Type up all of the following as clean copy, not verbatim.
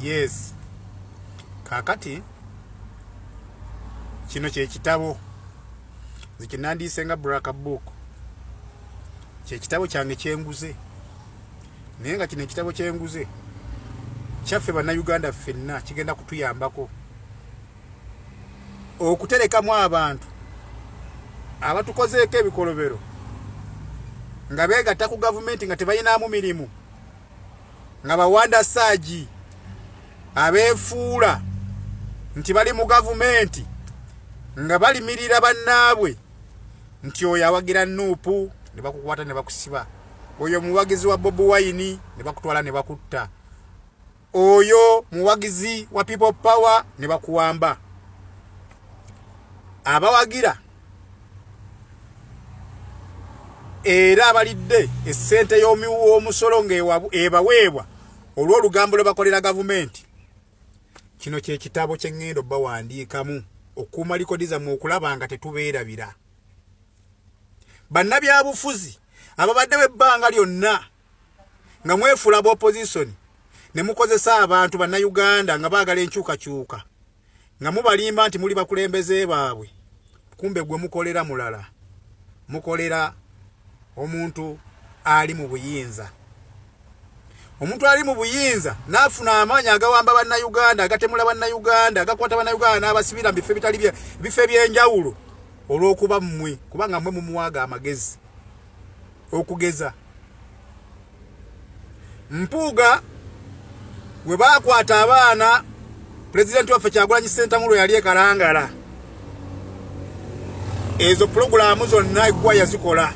Yes. Kakati kino kye kitabo zikinandiise nga Braka book. Kye kitabo kyange kyenguze. Naye nga kino ekitabo kyenguze kyaffe bannayuganda ffenna kigenda kutuyambako okuterekamu abantu abatukozeeko ebikolobero nga beegatta ku gavumenti nga tebalinamu mirimu, nga bawanda saaji abeefuula nti bali mu gavumenti, nga balimirira bannaabwe nti oyo awagira Nuupu ne bakukwata ne bakusiba, oyo muwagizi wa Bobi Wine ne bakutwala ne bakutta, oyo muwagizi wa People Power ne bakuwamba. Abawagira era abalidde essente y'omiwu omusolo ng'ebaweebwa olw'olugambo lwe bakolera gavumenti. Kino kye kitabo kye ŋŋenda bawandiikamu okuuma likodi zammwe okulaba nga tetubeerabira. Bannabyabufuzi ababaddewo ebbanga lyonna nga mwefuula opposition ne mukozesa abantu bannayuganda nga baagala enkyukakyuka, nga mubalimba nti muli bakulembeze baabwe, kumbe gwe mukolera mulala, mukolera omuntu ali mu buyinza. Omuntu ali mu buyinza n'afuna amaanyi agawamba bannayuganda, agatemula bannayuganda, agakwata bannayuganda n'abasibira mu bifo bitali bifo ebyenjawulo olw'okuba mmwe, kubanga mmwe mumuwaaga amagezi okugeza. Mpuuga we baakwata abaana, Pulezidenti waffe Kyagulanyi Ssentamulo yali ekalangala. Ezo pulogulaamu zonna eggwa yazikola.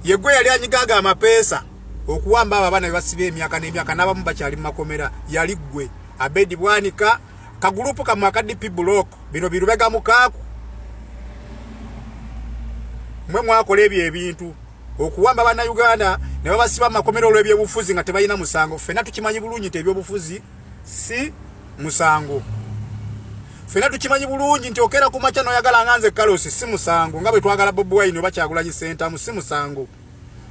Yeggwe yali anyigaaga amapeesa okuwamba abo abaana be basiba emyaka n'emyaka n'abamu bakyali mu makomera. Yali ggwe Abedi Bwanika kagulupu kamu akadipi block bino birubega mukaaku. Mwe mwakola ebyo ebintu okuwamba bannayuganda ne babasiba mu makomera olw'ebyobufuzi nga tebalina musango. Ffenna tukimanyi bulungi nti ebyobufuzi si musango. Ffenna tukimanyi bulungi nti okera ku makya n'oyagala nganze Kalosi si musango, nga bwe twagala Bobi Wine oba Kyagulanyi Ssentamu si musango,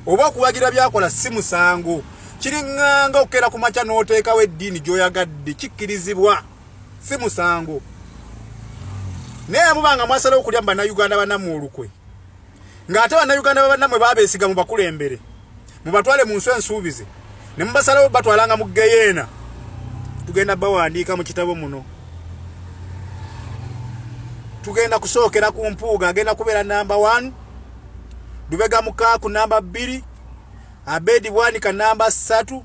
oba okuwagira byakola si musango. Kiriŋŋanga okera ku makya n'oteekawo eddiini gy'oyagadde kikkirizibwa, si musango. Naye mubanga mwasalawo okulya mu bannayuganda bannammwe olukwe, ng'ate bannayuganda bannammwe baabeesiga mu bakulembere, mubatwale mu nswa ensuubize, ne mubasalawo batwalanga mu Geyeena. Tugenda bawandiika mu kitabo muno. Tugenda kusookera ku Mpuuga, agenda kubeera namba 1, Lubega Mukaaku namba 2, Abedi Bwanika namba 3.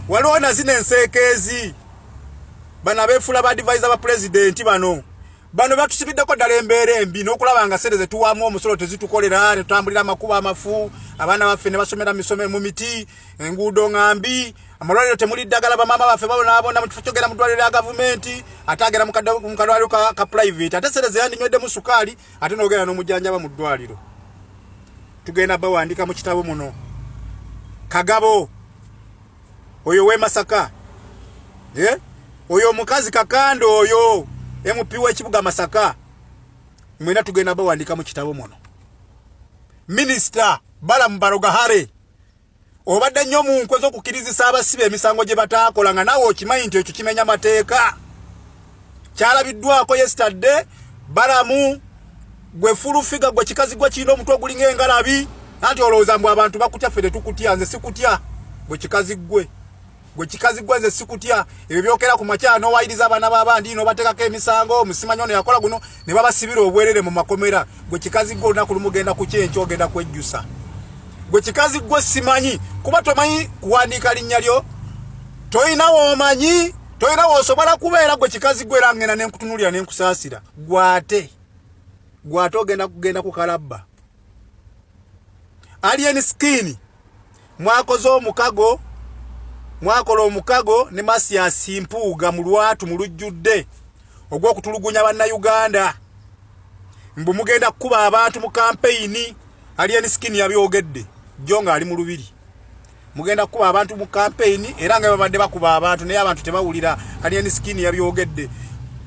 Waliwo na zino enseekeezi bano abeefuula ba advisor ba pulezidenti bano batusibiddeko ddala embeera embi n'okulaba nga sente ze tuwaamu omusolo tezitukolera, ne tutambulira amakubo amafu, abaana baffe ne basomera mu miti, enguudo ngambi, amalwaliro temuli ddagala, bamaama baffe babonabona mu kifo kyogera mu ddwaliro lya gavumenti, ate agera mu kalwaliro ka private, ate sente ze yandinywedde sukaali, ate n'ogenda n'omujjanjaba mu ddwaliro. Tugenda bawandiika mu kitabo muno. Kagabo oyo w'e Masaka, oyo omukazi Kakando oyo MP w'ekibuga Masaka, mwena tugenda bawandiika mu kitabo muno. Minisita Balamu Barogahare obadde nnyo mu nkwe z'okukkirizisa abasibe emisango gye bataakola, nga naawe okimanyi nti ekyo kimenya mateeka. Kyalabiddwako yesterday. Balamu gwe fulufiga, gwe kikazi gwe kirina omutwe ogulinga engalabi, anti olowooza mbu abantu bakutya, ffe tetukutya. Nze sikutya gwe kikazi gwe. Gwe kikazi gwe nze sikutya. Ebyo byokera ku makya n'owayiriza abaana b'abandi n'obateekako emisango, musimanyi ono yakola guno, ne babasibira obwerere mu makomera. Gwe kikazi gwe olunaku lumu genda ku kyenkya ogenda kwejjusa. Gwe kikazi gwe simanyi, kuba tomanyi kuwandiika linnya lyo, toyina w'omanyi, toyina w'osobola kubeera. Gwe kikazi gwe era ngenda n'enkutunuulira n'enkusaasira. Gwate ogenda ku kalabba. Alien Skin mwakoze omukago, mwakola omukago ne Masias Mpuuga mu Lwatu mu lujjudde ogw'okutulugunya bannayuganda, mbu mugenda kukuba abantu mu kampeyini. Alien Skin yabyogedde jjo nga ali mu lubiri. Mugenda kukuba abantu mu kampeyini era nga babadde bakuba abantu naye abantu tebawulira. Alien Skin yabyogedde.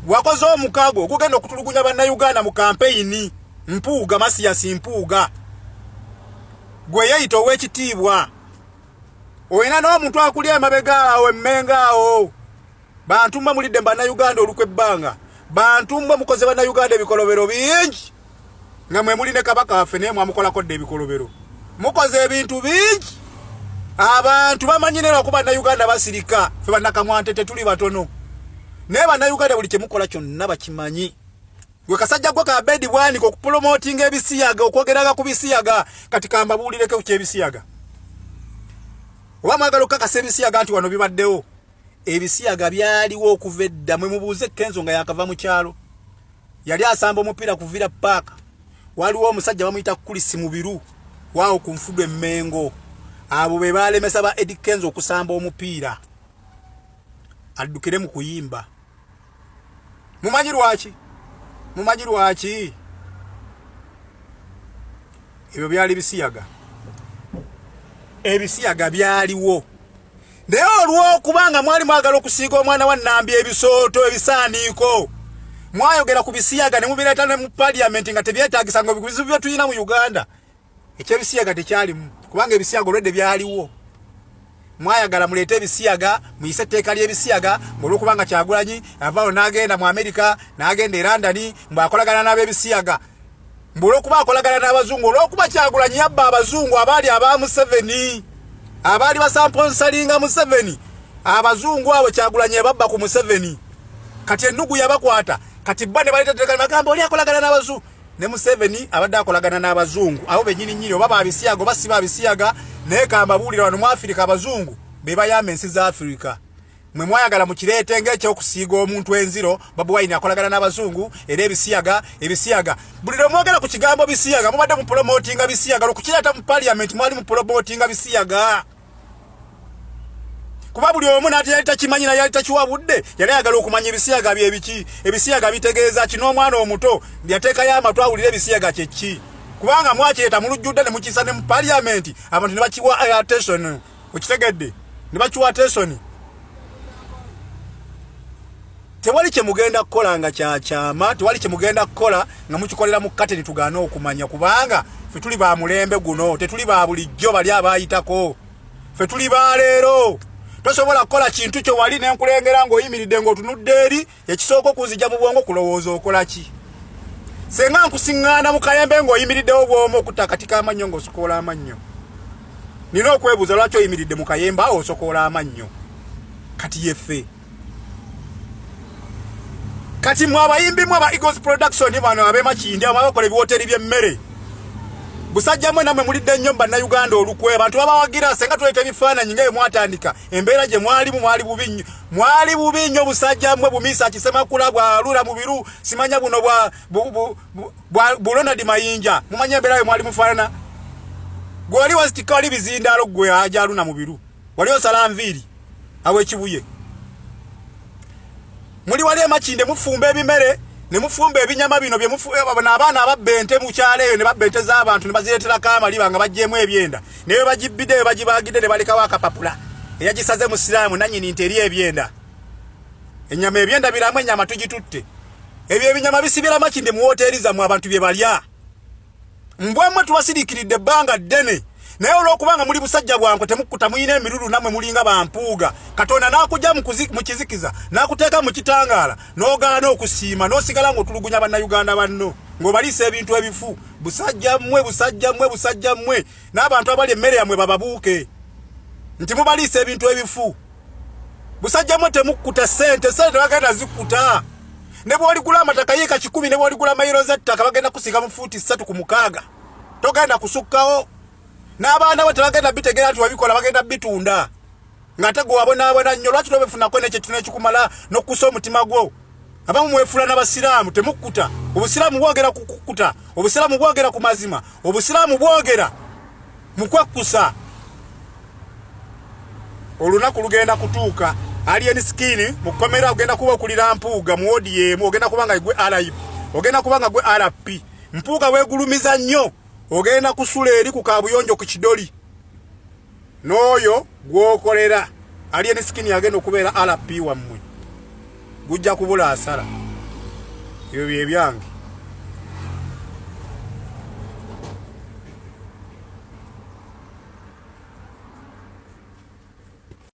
Wakoze omukago ogugenda okutulugunya bannayuganda mu kampeyini. Mpuuga, Masias Mpuuga, gwe yeyita ow'ekitiibwa Oyina n'omuntu akulya emabega awo emmenga awo. Bantu mba mulidde bannayuganda olukwebbanga. Bantu mba mukoze bannayuganda ebikolobero bingi. Nga mwe muli ne kabaka waffe naye mwamukolako dde ebikolobero. Mukoze ebintu bingi. Abantu bamanyinira okuba bannayuganda basirika. Ffe bannakamwante tetuli batono. Naye bannayuganda buli kyemukola kyonna bakimanyi. Gwe kasajja gwe ka bedi bwaniko okupromotinga ebisiyaga okwogeraga ku bisiyaga kati kambabuulireko kyebisiyaga. Oba mwagala okukakasa ebisiyaga nti wano bibaddewo. Ebisiyaga byaliwo okuva edda mwe mubuuze Kenzo nga yakava mu kyalo. Yali asamba omupiira ku Villa Park. Waliwo omusajja bamuyita Kulisi mu biru. Waawo ku Nfudu Emmengo. Abo be balemesa ba Eddie Kenzo okusamba omupiira. Addukire mu kuyimba. Mumanyi lwaki? Mumanyi lwaki? Ebyo byali bisiyaga. Ebisiyaga byaliwo. Naye olw'okubanga mwali mwagala okusiiga omwana wa Nambi ebisooto ebisaaniiko. Mwayogera ku bisiyaga ne mubireeta ne mu parliament nga tebyetaagisa ngo bizibu bye tuyina mu Uganda. Ekyebisiyaga tekyalimu kubanga ebisiyaga olwedde byaliwo. Mwayagala muleete ebisiyaga muyise etteeka ly'ebisiyaga olw'okubanga Kyagulanyi avaawo n'agenda mu Amerika n'agenda e London mbw'akolagana n'ab'ebisiyaga. Olw'okuba akolagana n'abazungu olw'okuba Kyagulanyi yabba abazungu abaali aba Museveni abaali basamponsalinga Museveni abazungu abo Kyagulanyi yababba ku Museveni kati ennugu yabakwata kati bane balitetekana bagamba oli akolagana n'abazungu ne Museveni abadde akolagana n'abazungu abo bennyini nnyini oba babisiyaga oba si babisiyaga naye kambabuulira wano mu Afirika abazungu be bayamba ensi za Afirika. Mwe mwayagala mukireete ng'ekyokusiiga omuntu enziro Bobi Wine akolagana n'abazungu era ebisiyaga buli lwe mwogera ku kigambo bisiyaga mubadde mu promotinga bisiyaga okukireeta mu parliament mwali mu promotinga bisiyaga. Kuba buli omu n'ati yali takimanyi na yali takiwabudde yali ayagala okumanya ebisiyaga bye biki ebisiyaga bitegeeza kino omwana omuto yateekayo amatu awulire ebisiyaga kye ki kubanga mwakireeta mu lujjudde ne mukisa ne mu parliament abantu ne bakiwa attention okitegedde ne bakiwa attention. Tewali kye mugenda kukola nga kyakyama tewali kye mugenda kukola nga mukikolera mu kateni tugaana okumanya kubanga ffe tuli ba mulembe guno tetuli ba bulijjo bali abayitako ffe tuli ba leero. Tosobola kukola kintu kyo wali n'enkulengera ng'oyimiridde ng'otunudde eri ekisooka okuzijja mu bwongo kulowooza okola ki. Senga nkusiŋŋaana mu kayembe ng'oyimiriddewo bw'omu okutakatika amannyo ng'osokoola amannyo. Nina okwebuuza lwaki oyimiridde mu kayembe awo osokoola amannyo. Kati yeffe. Kati mwe abayimbi mwe aba Eagles Production bano ab'Emakindi abakola ebiwoteri by'emmere. Busajja mwe namwe mulidde nnyo bannayuganda olukwe abantu babawagira senga tuleeta ebifaananyi nga bwe mwatandika embeera gye mwali bubi nnyo busajja mwe Bumisa Kisemakula bwalula mu biru simanya buno bwa Ronald Mayinja mumanya embeera bwe mwali mufaanana gwe wali wazitika wali bizindaalo gwe ajaluna mu biru wali osala nviiri aw'ekibuye muli wali Emakindi mufumba ebimere ne mufumba ebinyama bino bye n'abaana ababente mu kyalo eyo ne babente z'abantu ne bazireeterako amaliba nga baggyemu ebyenda naye bagibidde we bagibaagidde ne balekawo akapapula eyagisaze mu siraamu nannyini nti eri ebyenda ennyama ebyenda biramu ennyama tugitutte ebyo ebinyama bisibira Makindi mu woteeri zammwe abantu bye balya mbwemmwe tubasiriikiridde ebbanga ddene naye olw'okubanga muli busajja bwangu temukkuta muyina emirulu namwe mulinga bampuuga Katonda n'akujja mu kizikiza n'akuteeka mu kitangaala n'ogaana okusiima n'osigala ng'otulugunya bannayuganda banno ng'obaliisa ebintu ebifu busajja mmwe n'abantu abali emmere yammwe bababuuke nti mubaliisa ebintu ebifu busajja mmwe temukkuta sente bagenda zikkuta ne bw'oligula amataka yiika 10 ne bw'oligula mayiro z'ettaka bagenda kusiga mu fuuti 3 ku mukaaga togenda kusukkawo n'abaana bwe tebagenda bitegeera nti wabikola bagenda bitunda ng'ate gwe wabonaabona nnyo lwaki tobefunako n'ekyekintu ekikumala n'okkusa omutima gwo abamu mwefuula n'abasiraamu temukkuta obusiraamu bwogera ku kukkuta obusiraamu bwogera ku mazima obusiraamu bwogera mu kwekkusa olunaku lugenda kutuuka Alien Skin mu kkomera ogenda kuba okulira mpuuga mu ODM ogenda kubanga gwe RIP ogenda kubanga gwe RP mpuuga weegulumiza nnyo ogenda kusula eri ku kabuyonjo ku kidoli n'oyo gwokolera Alien Skin agenda okubeera RP wammwe gujja kubula asala ebyo bye byange